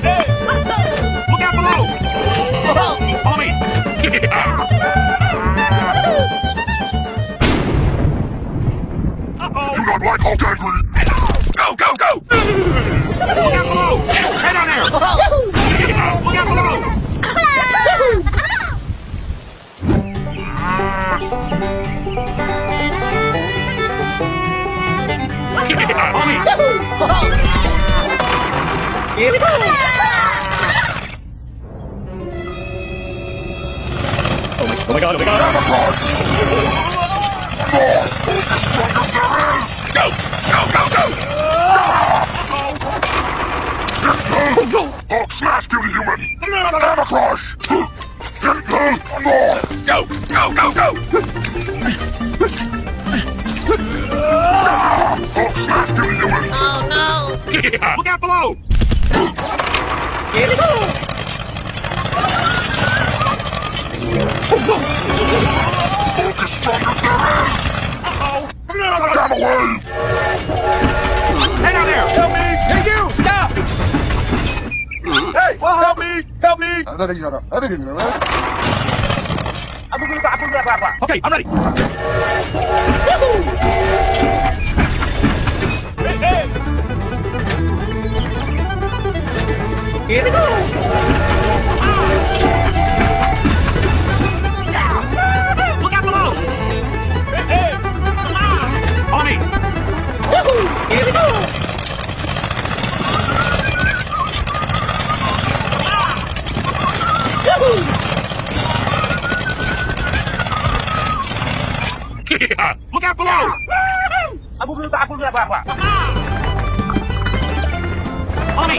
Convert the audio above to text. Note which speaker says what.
Speaker 1: Look out below! Follow me! Uh-oh!
Speaker 2: You not like Hulk angry?
Speaker 1: Go, go, go! Look out below! Head down there! Look out below! Follow me!
Speaker 3: Here we go! Oh my god, oh my god!
Speaker 2: As strong as there is!
Speaker 1: Go! Go, go, go!
Speaker 2: Hulk smash, beauty human! Gamma crush! More!
Speaker 1: Go! Go, go, go!
Speaker 2: Hulk smash, beauty human!
Speaker 1: Look out below!
Speaker 3: Here we go!
Speaker 2: Hulk as strong as there is! Gamma wave!
Speaker 1: Head down there! Help me!
Speaker 3: Hey you! Stop!
Speaker 1: Hey! Help me! Help me! Okay, I'm ready!
Speaker 3: Here we go!
Speaker 1: Look out below! Follow me!
Speaker 3: Here we go!
Speaker 1: Look out below! Follow me!